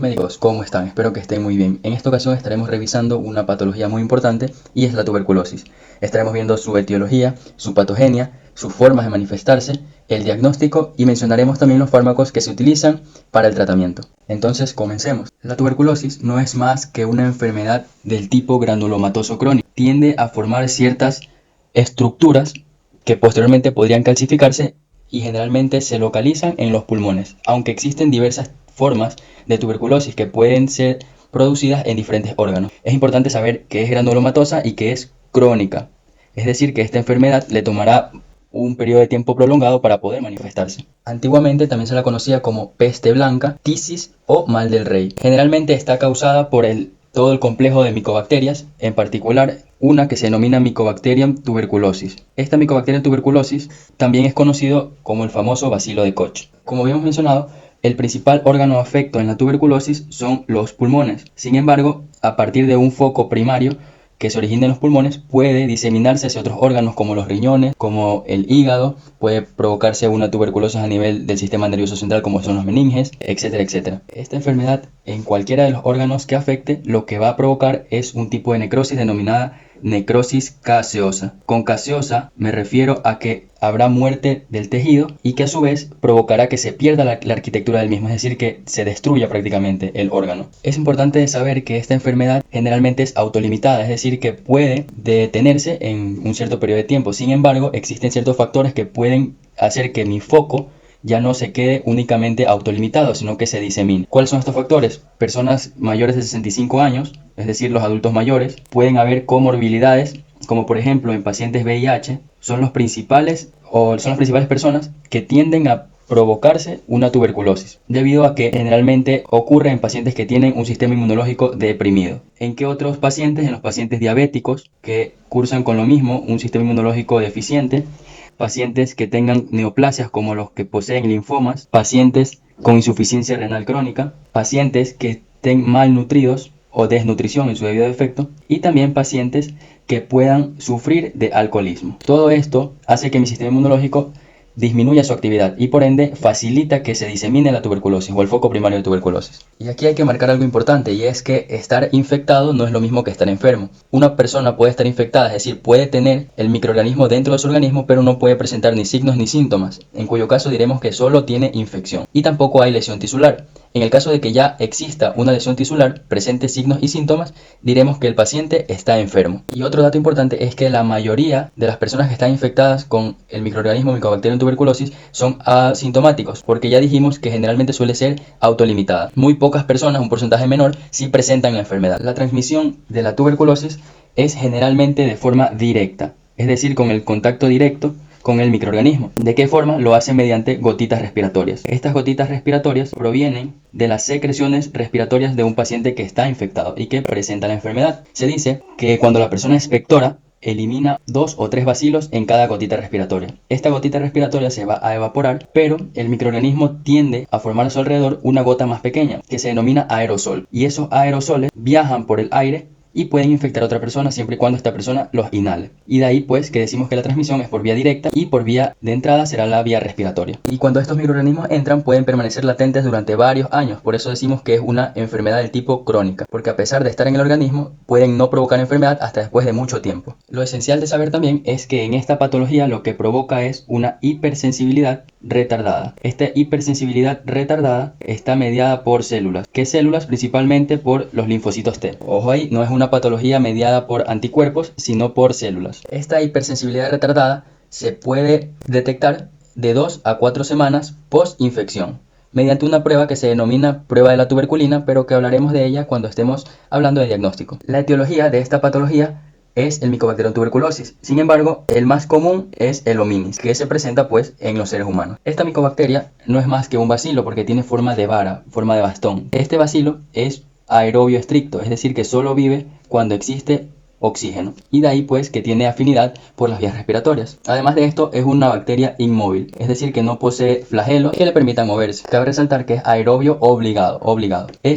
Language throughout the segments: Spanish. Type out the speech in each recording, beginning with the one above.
Compañeros médicos, ¿cómo están? Espero que estén muy bien. En esta ocasión estaremos revisando una patología muy importante y es la tuberculosis. Estaremos viendo su etiología, su patogenia, sus formas de manifestarse, el diagnóstico y mencionaremos también los fármacos que se utilizan para el tratamiento. Entonces, comencemos. La tuberculosis no es más que una enfermedad del tipo granulomatoso crónico. Tiende a formar ciertas estructuras que posteriormente podrían calcificarse y generalmente se localizan en los pulmones, aunque existen diversas formas de tuberculosis que pueden ser producidas en diferentes órganos. Es importante saber que es granulomatosa y que es crónica, es decir, que esta enfermedad le tomará un periodo de tiempo prolongado para poder manifestarse. Antiguamente también se la conocía como peste blanca, tisis o mal del rey. Generalmente está causada por todo el complejo de micobacterias, en particular una que se denomina Mycobacterium tuberculosis. Esta Mycobacterium tuberculosis también es conocido como el famoso bacilo de Koch. Como habíamos mencionado, el principal órgano afecto en la tuberculosis son los pulmones. Sin embargo, a partir de un foco primario que se origina en los pulmones, puede diseminarse hacia otros órganos como los riñones, como el hígado, puede provocarse una tuberculosis a nivel del sistema nervioso central como son los meninges, etcétera, etcétera. Esta enfermedad en cualquiera de los órganos que afecte, lo que va a provocar es un tipo de necrosis denominada necrosis caseosa. Con caseosa me refiero a que habrá muerte del tejido y que a su vez provocará que se pierda la arquitectura del mismo, es decir, que se destruya prácticamente el órgano. Es importante saber que esta enfermedad generalmente es autolimitada, es decir, que puede detenerse en un cierto periodo de tiempo. Sin embargo, existen ciertos factores que pueden hacer que mi foco ya no se quede únicamente autolimitado, sino que se disemine. ¿Cuáles son estos factores? Personas mayores de 65 años, es decir, los adultos mayores, pueden haber comorbilidades, como por ejemplo en pacientes VIH, son las principales personas que tienden a provocarse una tuberculosis, debido a que generalmente ocurre en pacientes que tienen un sistema inmunológico deprimido. ¿En qué otros pacientes? En los pacientes diabéticos que cursan con lo mismo, un sistema inmunológico deficiente, pacientes que tengan neoplasias como los que poseen linfomas, pacientes con insuficiencia renal crónica, pacientes que estén malnutridos o desnutrición en su debido defecto y también pacientes que puedan sufrir de alcoholismo. Todo esto hace que mi sistema inmunológico disminuya su actividad y por ende facilita que se disemine la tuberculosis o el foco primario de tuberculosis. Y aquí hay que marcar algo importante y es que estar infectado no es lo mismo que estar enfermo. Una persona puede estar infectada, es decir, puede tener el microorganismo dentro de su organismo pero no puede presentar ni signos ni síntomas, en cuyo caso diremos que solo tiene infección. Y tampoco hay lesión tisular. En el caso de que ya exista una lesión tisular, presente signos y síntomas, diremos que el paciente está enfermo. Y otro dato importante es que la mayoría de las personas que están infectadas con el microorganismo Mycobacterium tuberculosis son asintomáticos, porque ya dijimos que generalmente suele ser autolimitada. Muy pocas personas, un porcentaje menor, sí presentan la enfermedad. La transmisión de la tuberculosis es generalmente de forma directa, es decir, con el contacto directo con el microorganismo. ¿De qué forma? Lo hace mediante gotitas respiratorias. Estas gotitas respiratorias provienen de las secreciones respiratorias de un paciente que está infectado y que presenta la enfermedad. Se dice que cuando la persona expectora, elimina 2 o 3 bacilos en cada gotita respiratoria. Esta gotita respiratoria se va a evaporar, pero el microorganismo tiende a formar a su alrededor una gota más pequeña que se denomina aerosol. Y esos aerosoles viajan por el aire y pueden infectar a otra persona siempre y cuando esta persona los inhale. Y de ahí pues que decimos que la transmisión es por vía directa y por vía de entrada será la vía respiratoria. Y cuando estos microorganismos entran pueden permanecer latentes durante varios años, por eso decimos que es una enfermedad del tipo crónica, porque a pesar de estar en el organismo pueden no provocar enfermedad hasta después de mucho tiempo. Lo esencial de saber también es que en esta patología lo que provoca es una hipersensibilidad retardada. Esta hipersensibilidad retardada está mediada por células. ¿Qué células? Principalmente por los linfocitos T. Ojo ahí, no es una patología mediada por anticuerpos, sino por células. Esta hipersensibilidad retardada se puede detectar de 2 a 4 semanas post-infección, mediante una prueba que se denomina prueba de la tuberculina, pero que hablaremos de ella cuando estemos hablando de diagnóstico. La etiología de esta patología es el Mycobacterium tuberculosis. Sin embargo, el más común es el hominis, que se presenta pues en los seres humanos. Esta micobacteria no es más que un bacilo porque tiene forma de vara, forma de bastón. Este bacilo es aerobio estricto, es decir, que solo vive cuando existe oxígeno, y de ahí pues que tiene afinidad por las vías respiratorias. Además de esto, es una bacteria inmóvil, es decir, que no posee flagelos que le permitan moverse. Cabe resaltar que es aerobio obligado.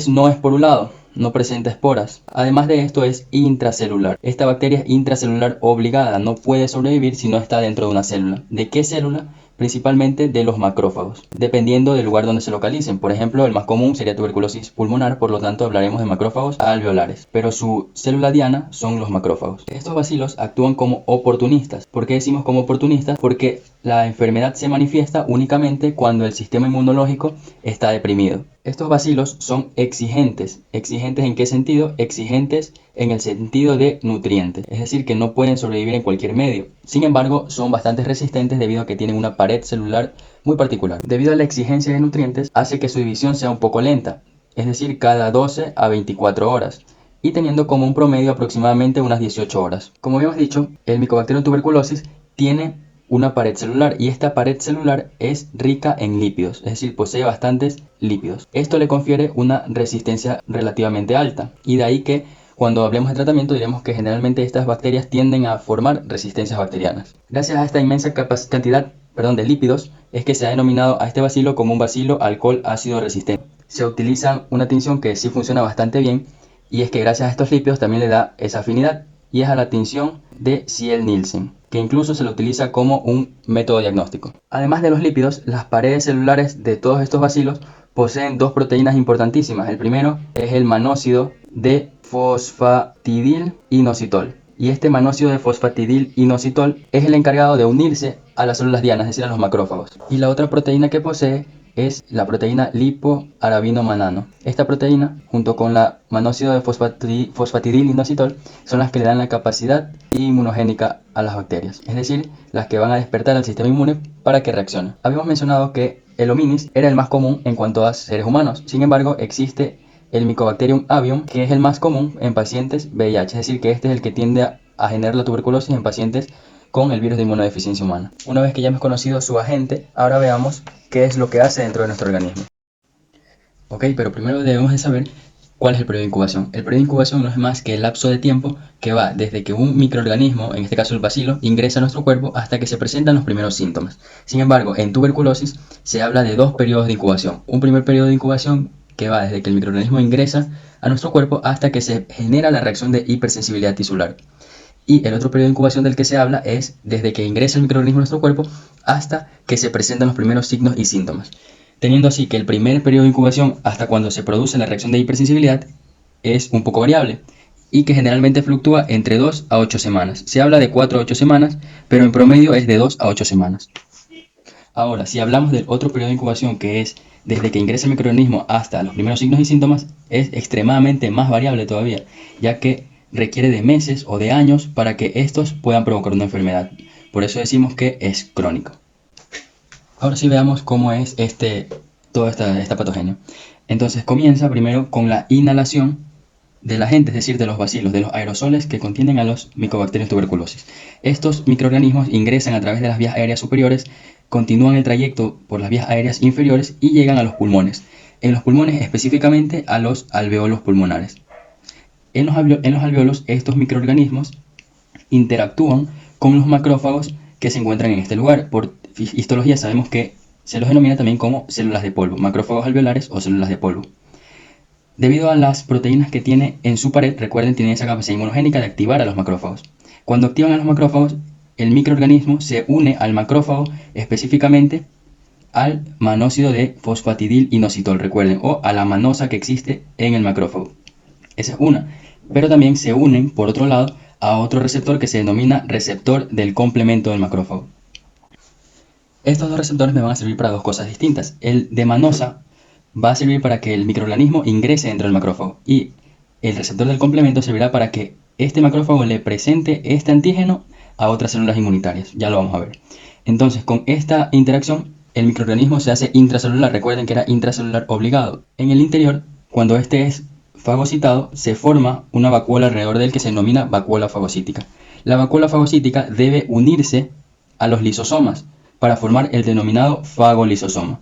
No es porulado, no presenta esporas. Además de esto es intracelular. Esta bacteria es intracelular obligada, no puede sobrevivir si no está dentro de una célula. ¿De qué célula? principalmente de los macrófagos, dependiendo del lugar donde se localicen. Por ejemplo, el más común sería tuberculosis pulmonar, por lo tanto hablaremos de macrófagos alveolares, pero su célula diana son los macrófagos. Estos bacilos actúan como oportunistas. ¿Por qué decimos como oportunistas? Porque la enfermedad se manifiesta únicamente cuando el sistema inmunológico está deprimido. Estos bacilos son exigentes. ¿Exigentes en qué sentido? Exigentes en el sentido de nutrientes, es decir, que no pueden sobrevivir en cualquier medio. Sin embargo, son bastante resistentes debido a que tienen una pared celular muy particular. Debido a la exigencia de nutrientes, hace que su división sea un poco lenta, es decir, cada 12 a 24 horas, y teniendo como un promedio aproximadamente unas 18 horas. Como habíamos dicho, el Mycobacterium tuberculosis tiene una pared celular y esta pared celular es rica en lípidos, es decir, posee bastantes lípidos. Esto le confiere una resistencia relativamente alta y de ahí que cuando hablemos de tratamiento diremos que generalmente estas bacterias tienden a formar resistencias bacterianas. Gracias a esta inmensa cantidad de lípidos es que se ha denominado a este bacilo como un bacilo alcohol ácido resistente. Se utiliza una tinción que sí funciona bastante bien y es que gracias a estos lípidos también le da esa afinidad y es a la tinción de Ziel-Nielsen, que incluso se lo utiliza como un método diagnóstico. Además de los lípidos, las paredes celulares de todos estos bacilos poseen dos proteínas importantísimas. El primero es el manócido de fosfatidil-inositol. Y este manócido de fosfatidil-inositol es el encargado de unirse a las células dianas, es decir, a los macrófagos. Y la otra proteína que posee es la proteína lipoarabinomanano. Esta proteína, junto con la manócido de fosfatidil-inositol, son las que le dan la capacidad inmunogénica a las bacterias, es decir, las que van a despertar al sistema inmune para que reaccione. Habíamos mencionado que el hominis era el más común en cuanto a seres humanos. Sin embargo, existe el Mycobacterium avium, que es el más común en pacientes VIH, es decir, que este es el que tiende a generar la tuberculosis en pacientes con el virus de inmunodeficiencia humana. Una vez que ya hemos conocido su agente, ahora veamos qué es lo que hace dentro de nuestro organismo. Ok, pero primero debemos de saber cuál es el periodo de incubación. El periodo de incubación no es más que el lapso de tiempo que va desde que un microorganismo, en este caso el bacilo, ingresa a nuestro cuerpo hasta que se presentan los primeros síntomas. Sin embargo, en tuberculosis se habla de dos periodos de incubación. Un primer periodo de incubación que va desde que el microorganismo ingresa a nuestro cuerpo hasta que se genera la reacción de hipersensibilidad tisular. Y el otro periodo de incubación del que se habla es desde que ingresa el microorganismo a nuestro cuerpo hasta que se presentan los primeros signos y síntomas. Teniendo así que el primer periodo de incubación hasta cuando se produce la reacción de hipersensibilidad es un poco variable y que generalmente fluctúa entre 2 a 8 semanas. Se habla de 4 a 8 semanas, pero en promedio es de 2 a 8 semanas. Ahora, si hablamos del otro periodo de incubación, que es desde que ingresa el microorganismo hasta los primeros signos y síntomas, es extremadamente más variable todavía, ya que requiere de meses o de años para que estos puedan provocar una enfermedad. Por eso decimos que es crónico. Ahora sí veamos cómo es toda esta patogenia. Entonces comienza primero con la inhalación del agente, es decir, de los bacilos, de los aerosoles que contienen a los Mycobacterium tuberculosis. Estos microorganismos ingresan a través de las vías aéreas superiores, continúan el trayecto por las vías aéreas inferiores y llegan a los pulmones. En los pulmones específicamente a los alveolos pulmonares. En los alveolos estos microorganismos interactúan con los macrófagos que se encuentran en este lugar. Por histología sabemos que se los denomina también como células de polvo, macrófagos alveolares o células de polvo. Debido a las proteínas que tiene en su pared, recuerden, tiene esa capacidad inmunogénica de activar a los macrófagos. Cuando activan a los macrófagos, el microorganismo se une al macrófago, específicamente al manócido de fosfatidil-inositol, recuerden, o a la manosa que existe en el macrófago. Esa es una. Pero también se unen, por otro lado, a otro receptor que se denomina receptor del complemento del macrófago. Estos dos receptores me van a servir para dos cosas distintas. El de manosa va a servir para que el microorganismo ingrese dentro del macrófago y el receptor del complemento servirá para que este macrófago le presente este antígeno a otras células inmunitarias. Ya lo vamos a ver. Entonces, con esta interacción, el microorganismo se hace intracelular. Recuerden que era intracelular obligado. En el interior, cuando este es fagocitado, se forma una vacuola alrededor del que se denomina vacuola fagocítica. La vacuola fagocítica debe unirse a los lisosomas para formar el denominado fagolisosoma,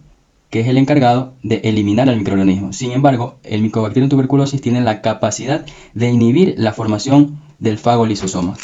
que es el encargado de eliminar al microorganismo. Sin embargo, el Mycobacterium tuberculosis tiene la capacidad de inhibir la formación del fagolisosoma.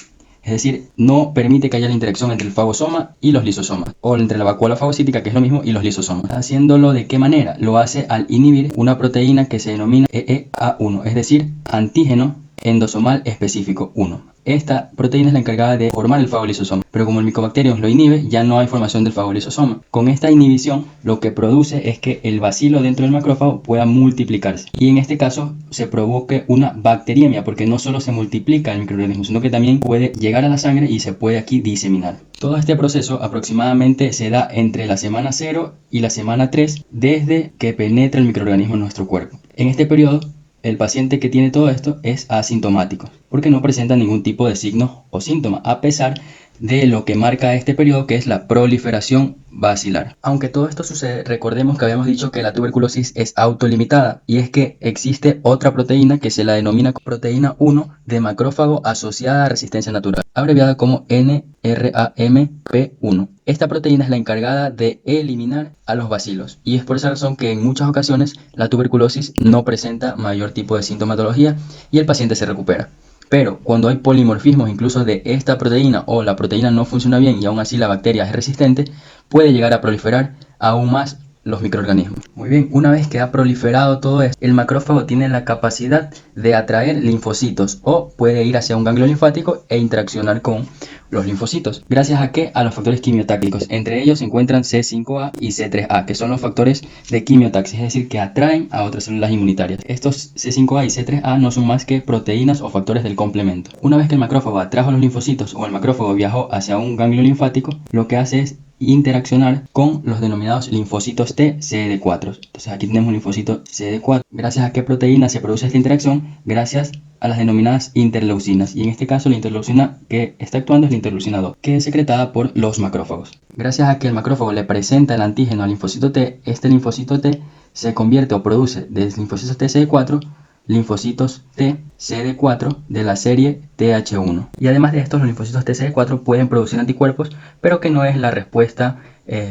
Es decir, no permite que haya la interacción entre el fagosoma y los lisosomas, o entre la vacuola fagocítica, que es lo mismo, y los lisosomas. Haciéndolo ¿de qué manera? Lo hace al inhibir una proteína que se denomina EEA1, es decir, antígeno endosomal específico 1. esta proteína es la encargada de formar el fagolisosoma, pero como el Mycobacterium lo inhibe, ya no hay formación del fagolisosoma. Con esta inhibición, lo que produce es que el bacilo dentro del macrófago pueda multiplicarse, y en este caso se provoque una bacteriemia, porque no solo se multiplica el microorganismo, sino que también puede llegar a la sangre y se puede aquí diseminar. Todo este proceso aproximadamente se da entre la semana 0 y la semana 3 desde que penetra el microorganismo en nuestro cuerpo. En este periodo, el paciente que tiene todo esto es asintomático, porque no presenta ningún tipo de signo o síntoma, a pesar de lo que marca este periodo, que es la proliferación bacilar. Aunque todo esto sucede, recordemos que habíamos dicho que la tuberculosis es autolimitada, y es que existe otra proteína que se la denomina proteína 1 de macrófago asociada a resistencia natural, abreviada como NRAMP1. Esta proteína es la encargada de eliminar a los bacilos, y es por esa razón que en muchas ocasiones la tuberculosis no presenta mayor tipo de sintomatología y el paciente se recupera. Pero cuando hay polimorfismos incluso de esta proteína, o la proteína no funciona bien y aún así la bacteria es resistente, puede llegar a proliferar aún más los microorganismos. Muy bien, una vez que ha proliferado todo esto, el macrófago tiene la capacidad de atraer linfocitos, o puede ir hacia un ganglio linfático e interaccionar con los linfocitos. ¿Gracias a qué? A los factores quimiotácticos. Entre ellos se encuentran C5a y C3a, que son los factores de quimiotaxis, es decir, que atraen a otras células inmunitarias. Estos C5a y C3a no son más que proteínas o factores del complemento. Una vez que el macrófago atrajo a los linfocitos, o el macrófago viajó hacia un ganglio linfático, lo que hace es interaccionar con los denominados linfocitos T CD4. Entonces aquí tenemos un linfocito CD4. ¿Gracias a qué proteína se produce esta interacción? Gracias a las denominadas interleucinas, y en este caso la interleucina que está actuando es la interleucina 2, que es secretada por los macrófagos. Gracias a que el macrófago le presenta el antígeno al linfocito T, este linfocito T se convierte o produce de linfocitos T CD4 linfocitos T CD4 de la serie TH1. Y además de estos, los linfocitos T CD4 pueden producir anticuerpos, pero que no es la respuesta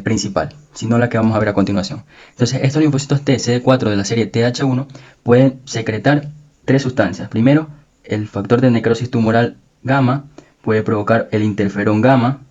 principal, sino la que vamos a ver a continuación. Entonces, estos linfocitos T CD4 de la serie TH1 pueden secretar tres sustancias. Primero, el factor de necrosis tumoral gamma puede provocar el interferón gamma,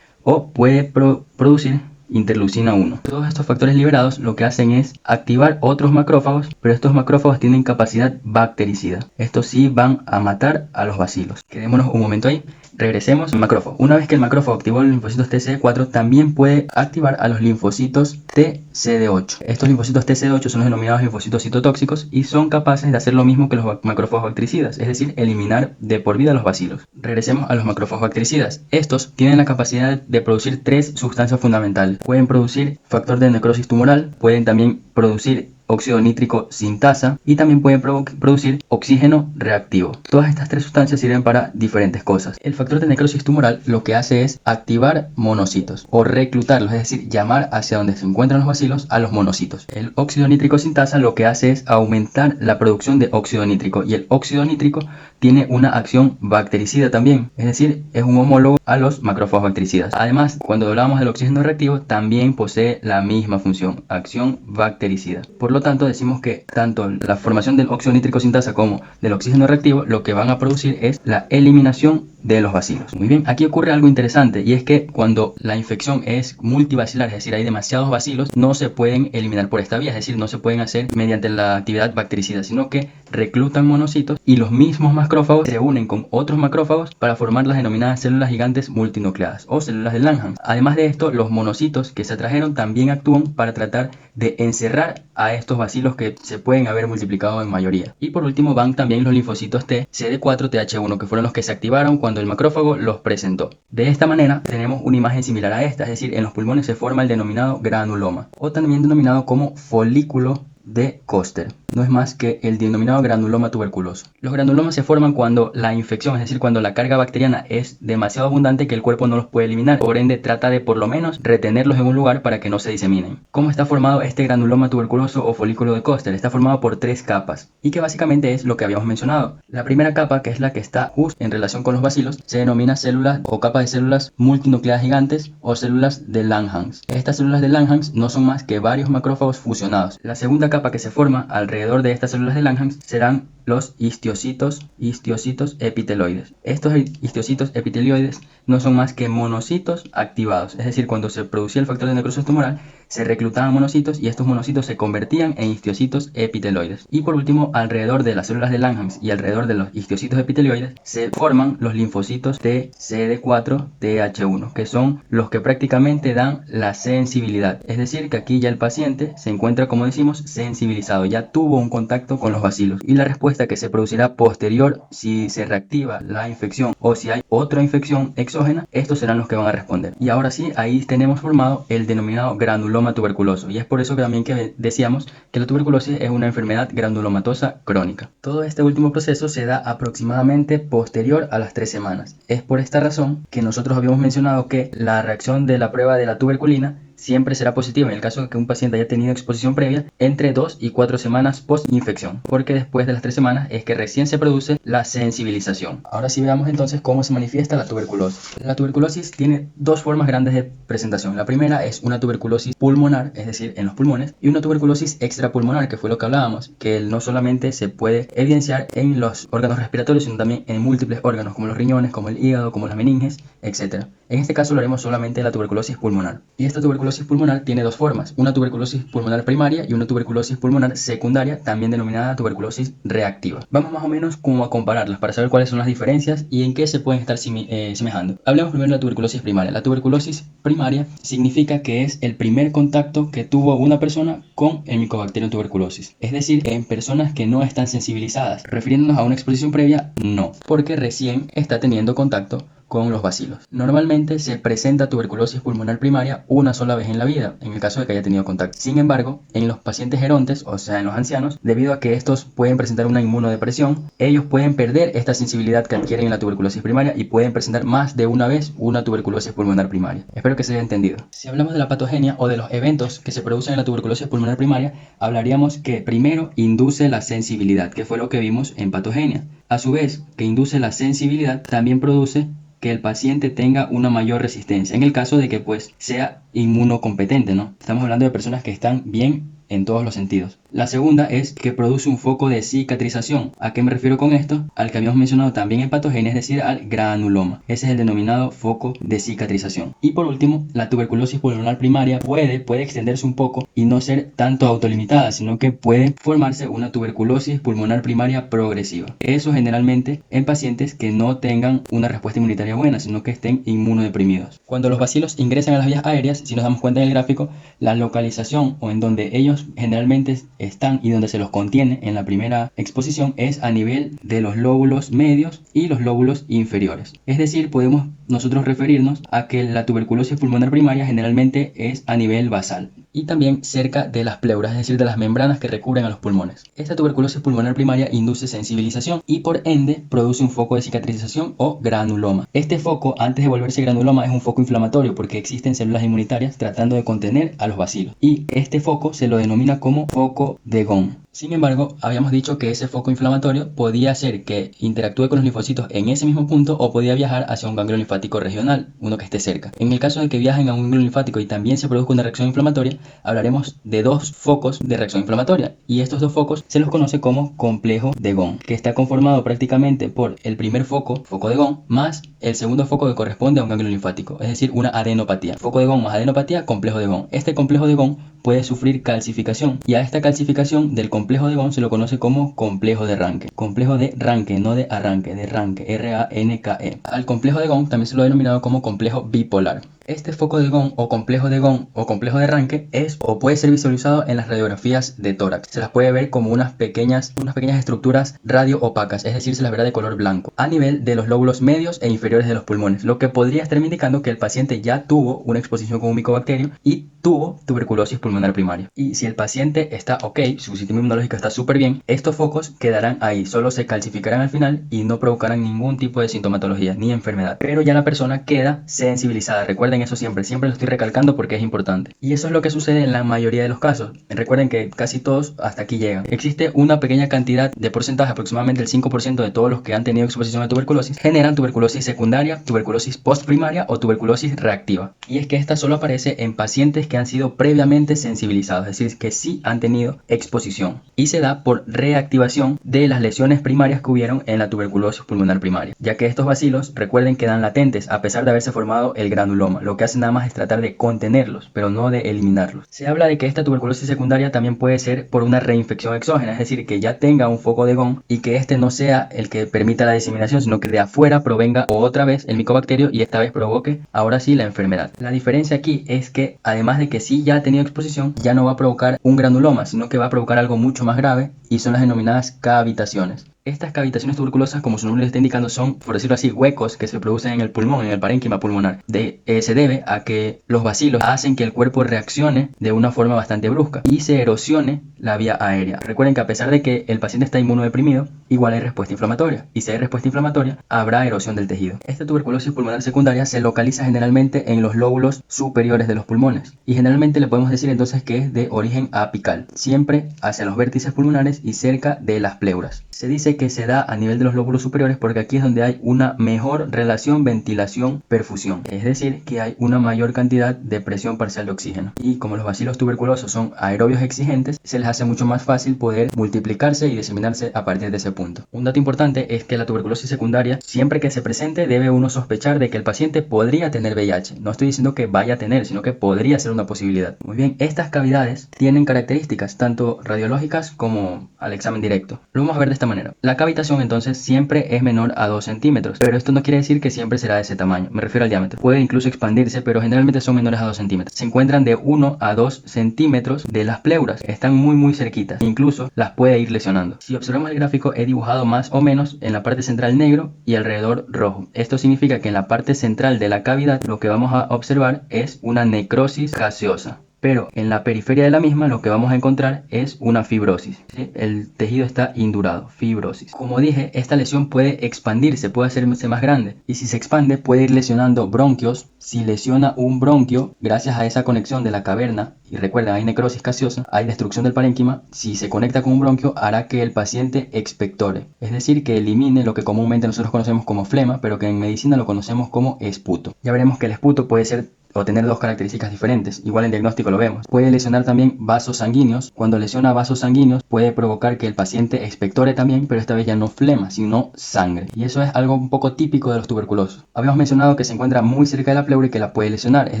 o puede producir interleucina 1. Todos estos factores liberados lo que hacen es activar otros macrófagos, pero estos macrófagos tienen capacidad bactericida. Estos sí van a matar a los bacilos. Quedémonos un momento ahí. Regresemos al macrófago. Una vez que el macrófago activó los linfocitos TCD4, también puede activar a los linfocitos TCD8. Estos linfocitos TCD8 son los denominados linfocitos citotóxicos y son capaces de hacer lo mismo que los macrófagos bactericidas, es decir, eliminar de por vida los bacilos. Regresemos a los macrófagos bactericidas. Estos tienen la capacidad de producir tres sustancias fundamentales. Pueden producir factor de necrosis tumoral, pueden también producir óxido nítrico sintasa y también pueden producir oxígeno reactivo. Todas estas tres sustancias sirven para diferentes cosas. El factor de necrosis tumoral lo que hace es activar monocitos o reclutarlos, es decir, llamar hacia donde se encuentran los bacilos a los monocitos. El óxido nítrico sintasa lo que hace es aumentar la producción de óxido nítrico, y el óxido nítrico tiene una acción bactericida también, es decir, es un homólogo a los macrófagos bactericidas. Además, cuando hablamos del oxígeno reactivo, también posee la misma función, acción bactericida. Por lo tanto, decimos que tanto la formación del óxido nítrico sintasa como del oxígeno reactivo lo que van a producir es la eliminación de los bacilos. Muy bien, aquí ocurre algo interesante, y es que cuando la infección es multibacilar, es decir, hay demasiados bacilos, no se pueden eliminar por esta vía, es decir, no se pueden hacer mediante la actividad bactericida, sino que reclutan monocitos y los mismos macrófagos se unen con otros macrófagos para formar las denominadas células gigantes multinucleadas o células de Langhans. Además de esto, los monocitos que se atrajeron también actúan para tratar de encerrar a estos bacilos que se pueden haber multiplicado en mayoría. Y por último van también los linfocitos T CD4 TH1, que fueron los que se activaron cuando el macrófago los presentó. De esta manera tenemos una imagen similar a esta, es decir, en los pulmones se forma el denominado granuloma, o también denominado como folículo de Koster. No es más que el denominado granuloma tuberculoso. Los granulomas se forman cuando la infección, es decir, cuando la carga bacteriana es demasiado abundante que el cuerpo no los puede eliminar. Por ende, trata de por lo menos retenerlos en un lugar para que no se diseminen. ¿Cómo está formado este granuloma tuberculoso o folículo de Koster? Está formado por tres capas, y que básicamente es lo que habíamos mencionado. La primera capa, que es la que está justo en relación con los bacilos, se denomina células o capa de células multinucleadas gigantes o células de Langhans. Estas células de Langhans no son más que varios macrófagos fusionados. La segunda capa que se forma alrededor de estas células de Langhans serán los histocitos epiteloides. Estos histocitos epitelioides no son más que monocitos activados, es decir, cuando se producía el factor de necrosis tumoral, se reclutaban monocitos y estos monocitos se convertían en histocitos epiteloides. Y por último, alrededor de las células de Langhans y alrededor de los histocitos epitelioides se forman los linfocitos T, CD4, TH1, que son los que prácticamente dan la sensibilidad. Es decir, que aquí ya el paciente se encuentra, como decimos, sensibilizado, ya tuvo un contacto con los bacilos. Y la respuesta que se producirá posterior, si se reactiva la infección o si hay otra infección exógena, estos serán los que van a responder. Y ahora sí, ahí tenemos formado el denominado granuloma tuberculoso. Y es por eso que también que decíamos que la tuberculosis es una enfermedad granulomatosa crónica. Todo este último proceso se da aproximadamente posterior a las 3 semanas. Es por esta razón que nosotros habíamos mencionado que la reacción de la prueba de la tuberculina siempre será positiva en el caso de que un paciente haya tenido exposición previa entre 2 y 4 semanas post-infección, porque después de las 3 semanas es que recién se produce la sensibilización. Ahora sí veamos entonces cómo se manifiesta la tuberculosis. La tuberculosis tiene dos formas grandes de presentación. La primera es una tuberculosis pulmonar, es decir, en los pulmones, y una tuberculosis extrapulmonar, que fue lo que hablábamos, que no solamente se puede evidenciar en los órganos respiratorios, sino también en múltiples órganos como los riñones, como el hígado, como las meninges, etc. En este caso lo haremos solamente de la tuberculosis pulmonar. Y esta tuberculosis pulmonar tiene dos formas, una tuberculosis pulmonar primaria y una tuberculosis pulmonar secundaria, también denominada tuberculosis reactiva. Vamos más o menos como a compararlas para saber cuáles son las diferencias y en qué se pueden estar semejando. Hablemos primero de la tuberculosis primaria. La tuberculosis primaria significa que es el primer contacto que tuvo una persona con el Mycobacterium tuberculosis, es decir, en personas que no están sensibilizadas. Refiriéndonos a una exposición previa, no, porque recién está teniendo contacto con los bacilos. Normalmente se presenta tuberculosis pulmonar primaria una sola vez en la vida, en el caso de que haya tenido contacto. Sin embargo, en los pacientes gerontes, o sea, en los ancianos, debido a que estos pueden presentar una inmunodepresión, ellos pueden perder esta sensibilidad que adquieren en la tuberculosis primaria y pueden presentar más de una vez una tuberculosis pulmonar primaria. Espero que se haya entendido. Si hablamos de la patogenia o de los eventos que se producen en la tuberculosis pulmonar primaria, hablaríamos que primero induce la sensibilidad, que fue lo que vimos en patogenia. A su vez, que induce la sensibilidad, también produce que el paciente tenga una mayor resistencia, en el caso de que pues sea inmunocompetente, ¿no? Estamos hablando de personas que están bien en todos los sentidos. La segunda es que produce un foco de cicatrización. ¿A qué me refiero con esto? Al que habíamos mencionado también en patogenia, es decir, al granuloma. Ese es el denominado foco de cicatrización. Y por último, la tuberculosis pulmonar primaria puede extenderse un poco y no ser tanto autolimitada, sino que puede formarse una tuberculosis pulmonar primaria progresiva. Eso generalmente en pacientes que no tengan una respuesta inmunitaria buena, sino que estén inmunodeprimidos. Cuando los bacilos ingresan a las vías aéreas, si nos damos cuenta en el gráfico, la localización o en donde ellos generalmente están y donde se los contiene en la primera exposición es a nivel de los lóbulos medios y los lóbulos inferiores. Es decir, podemos nosotros referirnos a que la tuberculosis pulmonar primaria generalmente es a nivel basal y también cerca de las pleuras, es decir, de las membranas que recubren a los pulmones. Esta tuberculosis pulmonar primaria induce sensibilización y por ende produce un foco de cicatrización o granuloma. Este foco, antes de volverse granuloma, es un foco inflamatorio porque existen células inmunitarias tratando de contener a los bacilos y este foco se lo denomina como foco de Gone. Sin embargo, habíamos dicho que ese foco inflamatorio podía hacer que interactúe con los linfocitos en ese mismo punto o podía viajar hacia un ganglio linfático regional, uno que esté cerca. En el caso de que viajen a un ganglio linfático y también se produzca una reacción inflamatoria, hablaremos de dos focos de reacción inflamatoria y estos dos focos se los conoce como complejo de Gone, que está conformado prácticamente por el primer foco de Gone, más el segundo foco que corresponde a un ganglio linfático, es decir, una adenopatía. Foco de Gone más adenopatía, complejo de Gone. Este complejo de Gone puede sufrir calcificación y a esta calcificación del complejo de Gone se lo conoce como complejo de Ranke. Complejo de Ranke, no de arranque, de Ranke, R-A-N-K-E. Al complejo de Gone también se lo ha denominado como complejo bipolar. Este foco de Gone o complejo de Gone o complejo de Ranke es o puede ser visualizado en las radiografías de tórax. Se las puede ver como unas pequeñas estructuras radio opacas, es decir, se las verá de color blanco, a nivel de los lóbulos medios e inferiores de los pulmones, lo que podría estar indicando que el paciente ya tuvo una exposición con un micobacterio y tuvo tuberculosis pulmonar primaria. Y si el paciente está ok, su sistema inmunológico está súper bien, estos focos quedarán ahí, solo se calcificarán al final y no provocarán ningún tipo de sintomatología ni enfermedad. Pero ya la persona queda sensibilizada. Recuerden Recuerden eso siempre, siempre lo estoy recalcando porque es importante. Y eso es lo que sucede en la mayoría de los casos. Recuerden que casi todos hasta aquí llegan. Existe una pequeña cantidad de porcentaje, aproximadamente el 5% de todos los que han tenido exposición a tuberculosis, generan tuberculosis secundaria, tuberculosis postprimaria o tuberculosis reactiva. Y es que esta solo aparece en pacientes que han sido previamente sensibilizados, es decir, que sí han tenido exposición. Y se da por reactivación de las lesiones primarias que hubieron en la tuberculosis pulmonar primaria, ya que estos bacilos, recuerden, quedan latentes a pesar de haberse formado el granuloma. Lo que hace nada más es tratar de contenerlos, pero no de eliminarlos. Se habla de que esta tuberculosis secundaria también puede ser por una reinfección exógena, es decir, que ya tenga un foco de Gón y que este no sea el que permita la diseminación, sino que de afuera provenga otra vez el micobacterio y esta vez provoque ahora sí la enfermedad. La diferencia aquí es que además de que sí ya ha tenido exposición, ya no va a provocar un granuloma, sino que va a provocar algo mucho más grave y son las denominadas cavitaciones. Estas cavitaciones tuberculosas, como su nombre le está indicando, son, por decirlo así, huecos que se producen en el pulmón, en el parénquima pulmonar. Se debe a que los bacilos hacen que el cuerpo reaccione de una forma bastante brusca y se erosione la vía aérea. Recuerden que a pesar de que el paciente está inmunodeprimido, igual hay respuesta inflamatoria. Y si hay respuesta inflamatoria, habrá erosión del tejido. Esta tuberculosis pulmonar secundaria se localiza generalmente en los lóbulos superiores de los pulmones. Y generalmente le podemos decir entonces que es de origen apical, siempre hacia los vértices pulmonares y cerca de las pleuras. Se dice que se da a nivel de los lóbulos superiores porque aquí es donde hay una mejor relación ventilación-perfusión, es decir, que hay una mayor cantidad de presión parcial de oxígeno. Y como los bacilos tuberculosos son aerobios exigentes, se les hace mucho más fácil poder multiplicarse y diseminarse a partir de ese punto. Un dato importante es que la tuberculosis secundaria, siempre que se presente, debe uno sospechar de que el paciente podría tener VIH. No estoy diciendo que vaya a tener, sino que podría ser una posibilidad. Muy bien, estas cavidades tienen características tanto radiológicas como al examen directo. Lo vamos a ver de esta manera. La cavitación entonces siempre es menor a 2 centímetros, pero esto no quiere decir que siempre será de ese tamaño, me refiero al diámetro. Puede incluso expandirse, pero generalmente son menores a 2 centímetros. Se encuentran de 1 a 2 centímetros de las pleuras, están muy cerquitas, incluso las puede ir lesionando. Si observamos el gráfico, he dibujado más o menos en la parte central negro y alrededor rojo. Esto significa que en la parte central de la cavidad lo que vamos a observar es una necrosis gaseosa. Pero en la periferia de la misma lo que vamos a encontrar es una fibrosis, ¿sí? El tejido está indurado, fibrosis. Como dije, esta lesión puede expandirse, puede hacerse más grande. Y si se expande puede ir lesionando bronquios. Si lesiona un bronquio, gracias a esa conexión de la caverna, y recuerden, hay necrosis gaseosa, hay destrucción del parénquima, si se conecta con un bronquio hará que el paciente expectore. Es decir, que elimine lo que comúnmente nosotros conocemos como flema, pero que en medicina lo conocemos como esputo. Ya veremos que el esputo puede ser o tener dos características diferentes, igual en diagnóstico lo vemos. Puede lesionar también vasos sanguíneos. Cuando lesiona vasos sanguíneos puede provocar que el paciente expectore también, pero esta vez ya no flema, sino sangre. Y eso es algo un poco típico de los tuberculosos. Habíamos mencionado que se encuentra muy cerca de la pleura y que la puede lesionar, es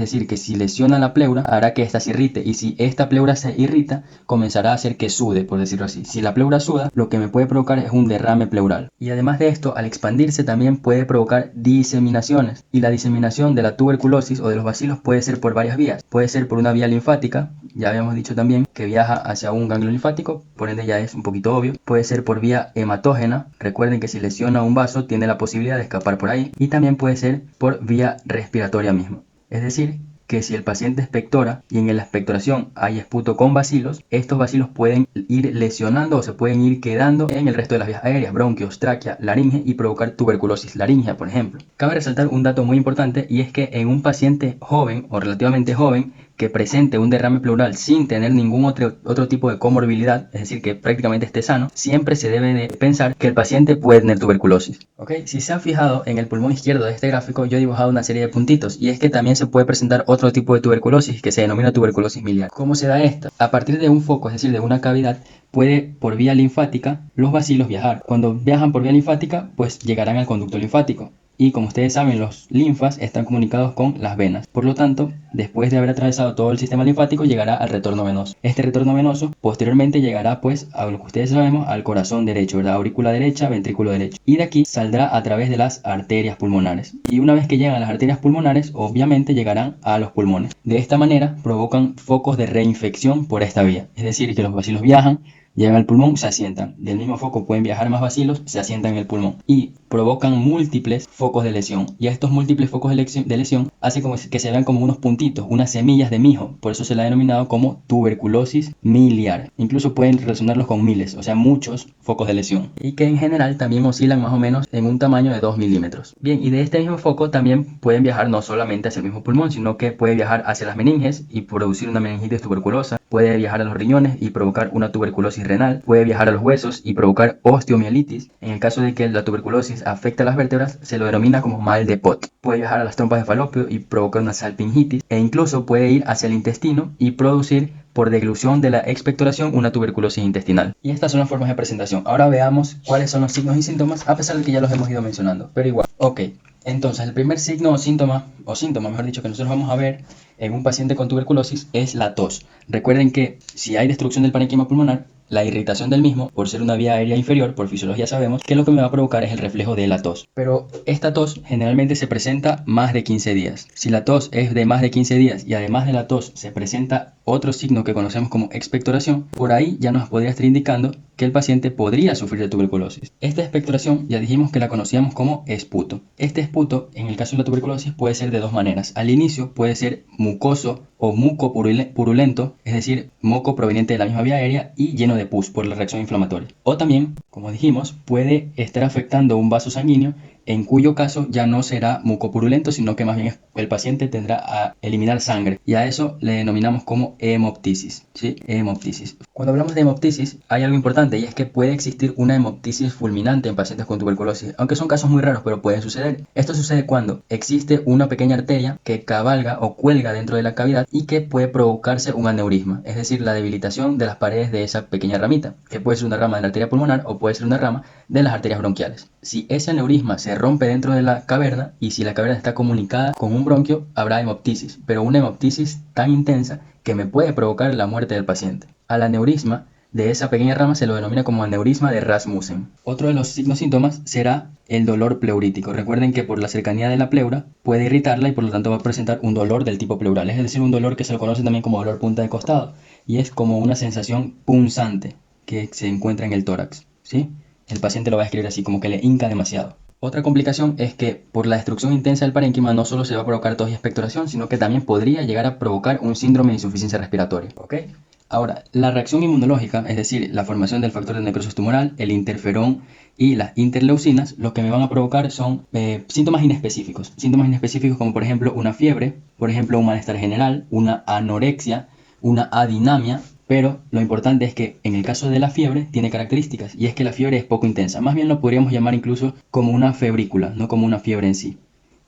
decir, que si lesiona la pleura hará que ésta se irrite, y si esta pleura se irrita comenzará a hacer que sude, por decirlo así. Si la pleura suda, lo que me puede provocar es un derrame pleural. Y además de esto, al expandirse también puede provocar diseminaciones, y la diseminación de la tuberculosis o de los bacilos puede ser por varias vías. Puede ser por una vía linfática, ya habíamos dicho también que viaja hacia un ganglio linfático, por ende ya es un poquito obvio. Puede ser por vía hematógena, recuerden que si lesiona un vaso tiene la posibilidad de escapar por ahí, y también puede ser por vía respiratoria misma, es decir, que si el paciente expectora y en la expectoración hay esputo con bacilos, estos bacilos pueden ir lesionando o se pueden ir quedando en el resto de las vías aéreas, bronquios, tráquea, laringe, y provocar tuberculosis laringea, por ejemplo. Cabe resaltar un dato muy importante, y es que en un paciente joven o relativamente joven que presente un derrame pleural sin tener ningún otro tipo de comorbilidad, es decir, que prácticamente esté sano, siempre se debe de pensar que el paciente puede tener tuberculosis. ¿Ok? Si se han fijado en el pulmón izquierdo de este gráfico, yo he dibujado una serie de puntitos, y es que también se puede presentar otro tipo de tuberculosis que se denomina tuberculosis miliar. ¿Cómo se da esta? A partir de un foco, es decir, de una cavidad, puede por vía linfática los bacilos viajar. Cuando viajan por vía linfática, pues llegarán al conducto linfático. Y como ustedes saben, los linfas están comunicados con las venas. Por lo tanto, después de haber atravesado todo el sistema linfático, llegará al retorno venoso. Este retorno venoso posteriormente llegará pues a lo que ustedes sabemos, al corazón derecho, ¿verdad? Aurícula derecha, ventrículo derecho. Y de aquí saldrá a través de las arterias pulmonares. Y una vez que llegan a las arterias pulmonares, obviamente llegarán a los pulmones. De esta manera provocan focos de reinfección por esta vía. Es decir, que los bacilos viajan, llegan al pulmón, se asientan. Del mismo foco pueden viajar más bacilos, se asientan en el pulmón. Y provocan múltiples focos de lesión, y estos múltiples focos de lesión hacen como que se vean como unos puntitos, unas semillas de mijo. Por eso se la ha denominado como tuberculosis miliar. Incluso pueden relacionarlos con miles, o sea, muchos focos de lesión, y que en general también oscilan más o menos en un tamaño de 2 milímetros. Bien, y de este mismo foco también pueden viajar no solamente hacia el mismo pulmón, sino que puede viajar hacia las meninges y producir una meningitis tuberculosa, puede viajar a los riñones y provocar una tuberculosis renal, puede viajar a los huesos y provocar osteomielitis. En el caso de que la tuberculosis afecte a las vértebras, se lo denomina como mal de Pot. Puede viajar a las trompas de falopio y provocar una salpingitis, e incluso puede ir hacia el intestino y producir por deglución de la expectoración una tuberculosis intestinal. Y estas son las formas de presentación. Ahora veamos cuáles son los signos y síntomas, a pesar de que ya los hemos ido mencionando, pero igual. Ok, entonces el primer signo o síntoma mejor dicho, que nosotros vamos a ver en un paciente con tuberculosis es la tos. Recuerden que si hay destrucción del parénquima pulmonar, la irritación del mismo, por ser una vía aérea inferior, por fisiología sabemos que lo que me va a provocar es el reflejo de la tos. Pero esta tos generalmente se presenta más de 15 días. Si la tos es de más de 15 días y además de la tos se presenta otro signo que conocemos como expectoración, por ahí ya nos podría estar indicando que el paciente podría sufrir de tuberculosis. Esta expectoración ya dijimos que la conocíamos como esputo. Este esputo, en el caso de la tuberculosis, puede ser de dos maneras. Al inicio puede ser mucoso o muco purulento, es decir, moco proveniente de la misma vía aérea y lleno de pus por la reacción inflamatoria. O también, como dijimos, puede estar afectando un vaso sanguíneo, en cuyo caso ya no será mucopurulento, sino que más bien el paciente tendrá a eliminar sangre, y a eso le denominamos como hemoptisis, ¿sí? Hemoptisis. Cuando hablamos de hemoptisis hay algo importante, y es que puede existir una hemoptisis fulminante en pacientes con tuberculosis, aunque son casos muy raros, pero pueden suceder. Esto sucede cuando existe una pequeña arteria que cabalga o cuelga dentro de la cavidad y que puede provocarse un aneurisma, es decir, la debilitación de las paredes de esa pequeña ramita, que puede ser una rama de la arteria pulmonar o puede ser una rama de las arterias bronquiales. Si ese aneurisma se rompe dentro de la caverna y si la caverna está comunicada con un bronquio, habrá hemoptisis, pero una hemoptisis tan intensa que me puede provocar la muerte del paciente. Al aneurisma de esa pequeña rama se lo denomina como aneurisma de Rasmussen. Otro de los signos síntomas será el dolor pleurítico. Recuerden que por la cercanía de la pleura puede irritarla y por lo tanto va a presentar un dolor del tipo pleural, es decir, un dolor que se lo conoce también como dolor punta de costado, y es como una sensación punzante que se encuentra en el tórax, ¿sí? El paciente lo va a describir así, como que le hinca demasiado. Otra complicación es que por la destrucción intensa del parénquima no solo se va a provocar tos y expectoración, sino que también podría llegar a provocar un síndrome de insuficiencia respiratoria. ¿Ok? Ahora, la reacción inmunológica, es decir, la formación del factor de necrosis tumoral, el interferón y las interleucinas, lo que me van a provocar son síntomas inespecíficos. Síntomas inespecíficos como por ejemplo una fiebre, por ejemplo un malestar general, una anorexia, una adinamia. Pero lo importante es que en el caso de la fiebre tiene características, y es que la fiebre es poco intensa. Más bien lo podríamos llamar incluso como una febrícula, no como una fiebre en sí.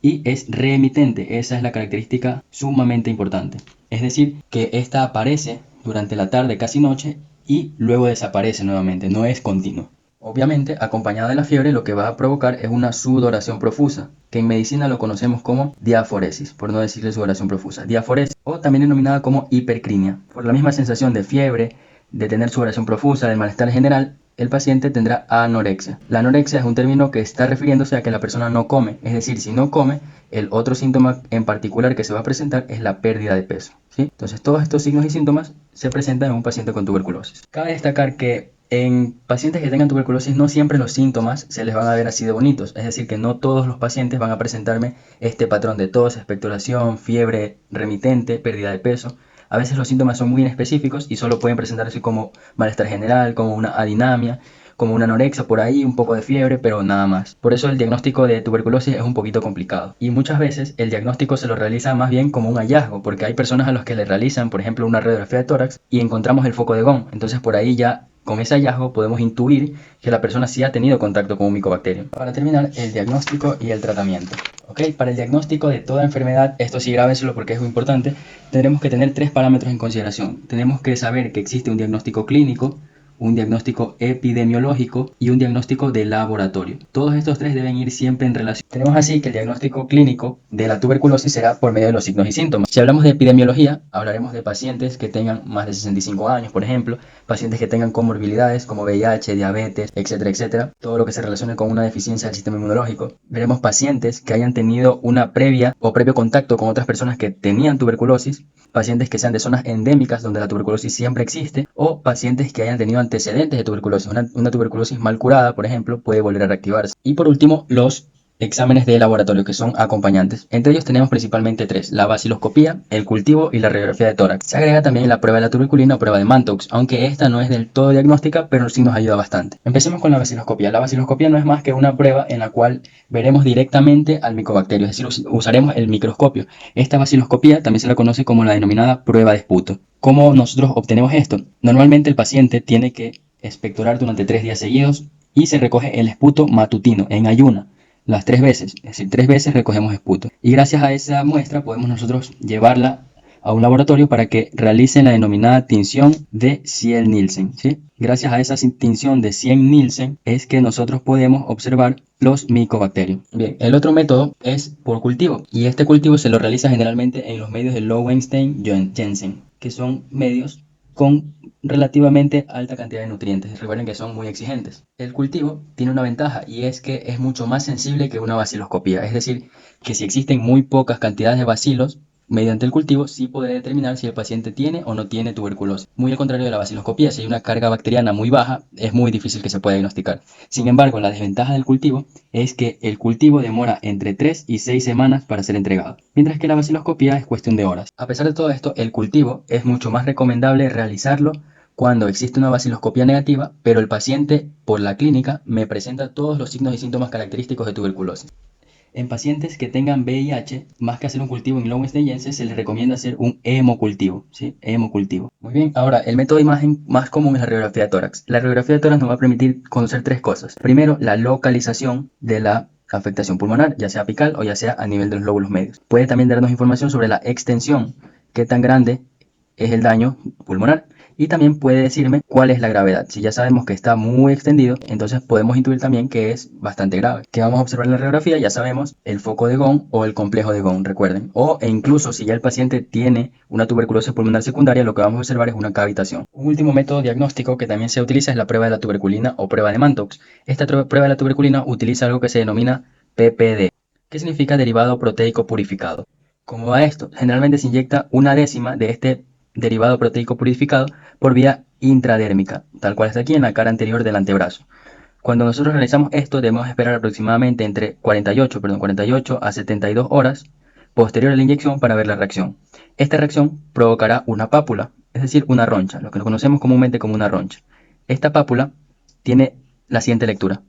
Y es reemitente, esa es la característica sumamente importante. Es decir, que esta aparece durante la tarde, casi noche, y luego desaparece nuevamente, no es continuo. Obviamente, acompañada de la fiebre, lo que va a provocar es una sudoración profusa, que en medicina lo conocemos como diaforesis, por no decirle sudoración profusa. Diaforesis, o también denominada como hipercrinia. Por la misma sensación de fiebre, de tener sudoración profusa, de malestar general, el paciente tendrá anorexia. La anorexia es un término que está refiriéndose a que la persona no come, es decir, si no come, el otro síntoma en particular que se va a presentar es la pérdida de peso, ¿sí? Entonces, todos estos signos y síntomas se presentan en un paciente con tuberculosis. Cabe destacar que en pacientes que tengan tuberculosis no siempre los síntomas se les van a ver así de bonitos, es decir, que no todos los pacientes van a presentarme este patrón de tos, expectoración, fiebre remitente, pérdida de peso. A veces los síntomas son muy inespecíficos y solo pueden presentarse como malestar general, como una adinamia, como una anorexia por ahí, un poco de fiebre, pero nada más. Por eso el diagnóstico de tuberculosis es un poquito complicado. Y muchas veces el diagnóstico se lo realiza más bien como un hallazgo, porque hay personas a los que le realizan, por ejemplo, una radiografía de tórax y encontramos el foco de Gone. Entonces por ahí ya con ese hallazgo podemos intuir que la persona sí ha tenido contacto con un micobacterio. Para terminar, el diagnóstico y el tratamiento. ¿Ok? Para el diagnóstico de toda enfermedad, esto sí grábenselo porque es muy importante, tendremos que tener tres parámetros en consideración. Tenemos que saber que existe un diagnóstico clínico, un diagnóstico epidemiológico y un diagnóstico de laboratorio. Todos estos tres deben ir siempre en relación. Tenemos así que el diagnóstico clínico de la tuberculosis será por medio de los signos y síntomas. Si hablamos de epidemiología, hablaremos de pacientes que tengan más de 65 años, por ejemplo, pacientes que tengan comorbilidades como VIH, diabetes, etcétera, etcétera, todo lo que se relacione con una deficiencia del sistema inmunológico. Veremos pacientes que hayan tenido una previa o previo contacto con otras personas que tenían tuberculosis, pacientes que sean de zonas endémicas donde la tuberculosis siempre existe, o pacientes que hayan tenido antecedentes de tuberculosis. Una tuberculosis mal curada, por ejemplo, puede volver a reactivarse. Y por último, los exámenes de laboratorio que son acompañantes. Entre ellos tenemos principalmente tres: la vaciloscopía, el cultivo y la radiografía de tórax. Se agrega también la prueba de la tuberculina o prueba de Mantoux, aunque esta no es del todo diagnóstica, pero sí nos ayuda bastante. Empecemos con la vaciloscopía. La vaciloscopía no es más que una prueba en la cual veremos directamente al micobacterio, es decir, usaremos el microscopio. Esta vaciloscopía también se la conoce como la denominada prueba de esputo. ¿Cómo nosotros obtenemos esto? Normalmente el paciente tiene que expectorar durante 3 días seguidos y se recoge el esputo matutino en ayuna las 3 veces, es decir, 3 veces recogemos esputo. Y gracias a esa muestra podemos nosotros llevarla a un laboratorio para que realicen la denominada tinción de Ziel-Nielsen, ¿sí? Gracias a esa tinción de Ziel-Nielsen es que nosotros podemos observar los micobacterios. Bien, el otro método es por cultivo, y este cultivo se lo realiza generalmente en los medios de Lowenstein-Jensen, que son medios con relativamente alta cantidad de nutrientes. Recuerden que son muy exigentes. El cultivo tiene una ventaja, y es que es mucho más sensible que una vaciloscopía. Es decir, que si existen muy pocas cantidades de bacilos, mediante el cultivo sí podré determinar si el paciente tiene o no tiene tuberculosis. Muy al contrario de la vaciloscopía, si hay una carga bacteriana muy baja, es muy difícil que se pueda diagnosticar. Sin embargo, la desventaja del cultivo es que el cultivo demora entre 3 y 6 semanas para ser entregado, mientras que la vaciloscopía es cuestión de horas. A pesar de todo esto, el cultivo es mucho más recomendable realizarlo cuando existe una vaciloscopía negativa, pero el paciente por la clínica me presenta todos los signos y síntomas característicos de tuberculosis. En pacientes que tengan VIH, más que hacer un cultivo en Lowenstein-Jensen, se les recomienda hacer un hemocultivo, ¿sí? Hemocultivo. Muy bien, ahora el método de imagen más común es la radiografía de tórax. La radiografía de tórax nos va a permitir conocer tres cosas. Primero, la localización de la afectación pulmonar, ya sea apical o ya sea a nivel de los lóbulos medios. Puede también darnos información sobre la extensión, qué tan grande es el daño pulmonar. Y también puede decirme cuál es la gravedad. Si ya sabemos que está muy extendido, entonces podemos intuir también que es bastante grave. ¿Qué vamos a observar en la radiografía? Ya sabemos el foco de Gone o el complejo de Gone, recuerden. E incluso si ya el paciente tiene una tuberculosis pulmonar secundaria, lo que vamos a observar es una cavitación. Un último método diagnóstico que también se utiliza es la prueba de la tuberculina o prueba de Mantoux. Esta prueba de la tuberculina utiliza algo que se denomina PPD, que significa derivado proteico purificado. ¿Cómo va esto? Generalmente se inyecta una décima de este derivado proteico purificado por vía intradérmica, tal cual está aquí en la cara anterior del antebrazo. Cuando nosotros realizamos esto, debemos esperar aproximadamente entre 48 a 72 horas posterior a la inyección para ver la reacción. Esta reacción provocará una pápula, es decir, una roncha, lo que conocemos comúnmente como una roncha. Esta pápula tiene la siguiente lectura.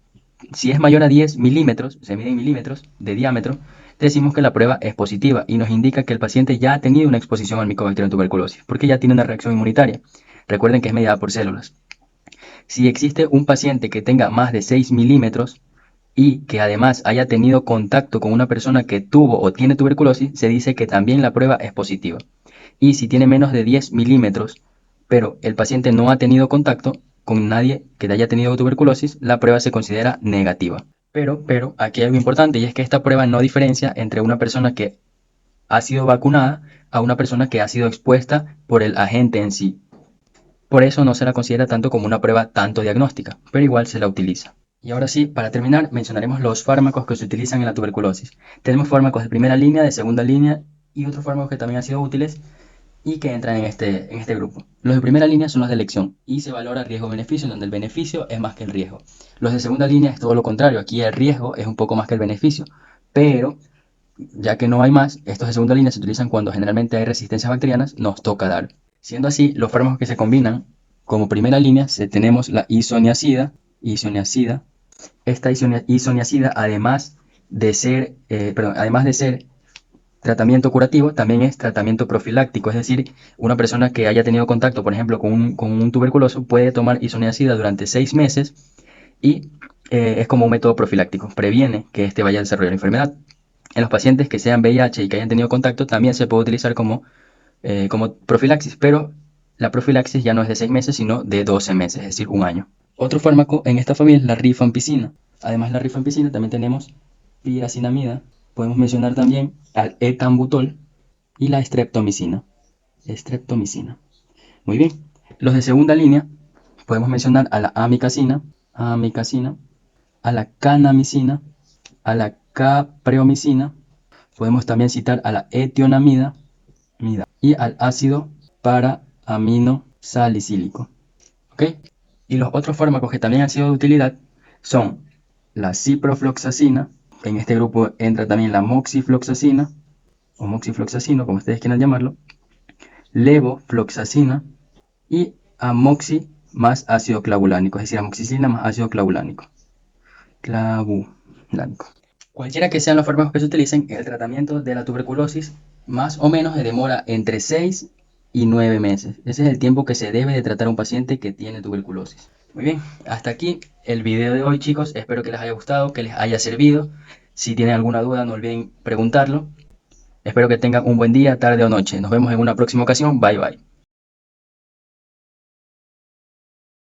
Si es mayor a 10 milímetros, se mide en milímetros de diámetro, decimos que la prueba es positiva y nos indica que el paciente ya ha tenido una exposición al Mycobacterium tuberculosis, porque ya tiene una reacción inmunitaria. Recuerden que es mediada por células. Si existe un paciente que tenga más de 6 milímetros y que además haya tenido contacto con una persona que tuvo o tiene tuberculosis, se dice que también la prueba es positiva. Y si tiene menos de 10 milímetros, pero el paciente no ha tenido contacto con nadie que haya tenido tuberculosis, la prueba se considera negativa. Pero aquí hay algo importante, y es que esta prueba no diferencia entre una persona que ha sido vacunada a una persona que ha sido expuesta por el agente en sí. Por eso no se la considera tanto como una prueba tanto diagnóstica, pero igual se la utiliza. Y ahora sí, para terminar, mencionaremos los fármacos que se utilizan en la tuberculosis. Tenemos fármacos de primera línea, de segunda línea y otros fármacos que también han sido útiles y que entran en este grupo. Los de primera línea son los de elección y se valora riesgo-beneficio, donde el beneficio es más que el riesgo. Los de segunda línea es todo lo contrario, aquí el riesgo es un poco más que el beneficio, pero ya que no hay más, estos de segunda línea se utilizan cuando generalmente hay resistencias bacterianas, nos toca dar. Siendo así, los fármacos que se combinan como primera línea, tenemos la isoniazida. Esta isoniazida, además de ser tratamiento curativo, también es tratamiento profiláctico, es decir, una persona que haya tenido contacto, por ejemplo, con un tuberculoso puede tomar isoniazida durante 6 meses y es como un método profiláctico, previene que éste vaya a desarrollar la enfermedad. En los pacientes que sean VIH y que hayan tenido contacto también se puede utilizar como profilaxis, pero la profilaxis ya no es de 6 meses, sino de 12 meses, es decir, un año. Otro fármaco en esta familia es la rifampicina. Además de la rifampicina también tenemos piracinamida. Podemos mencionar también al etambutol y la streptomicina. Muy bien. Los de segunda línea podemos mencionar a la amicacina, a la kanamicina, a la capreomicina. Podemos también citar a la etionamida y al ácido para aminosalicílico. ¿Ok? Y los otros fármacos que también han sido de utilidad son la ciprofloxacina, en este grupo entra también la moxifloxacina, o moxifloxacino, como ustedes quieran llamarlo, levofloxacina y amoxi más ácido clavulánico, es decir, amoxicilina más ácido clavulánico. Cualquiera que sean los fármacos que se utilicen, el tratamiento de la tuberculosis más o menos se demora entre 6 y 9 meses. Ese es el tiempo que se debe de tratar a un paciente que tiene tuberculosis. Muy bien, hasta aquí el video de hoy, chicos. Espero que les haya gustado, que les haya servido. Si tienen alguna duda, no olviden preguntarlo. Espero que tengan un buen día, tarde o noche. Nos vemos en una próxima ocasión. Bye bye.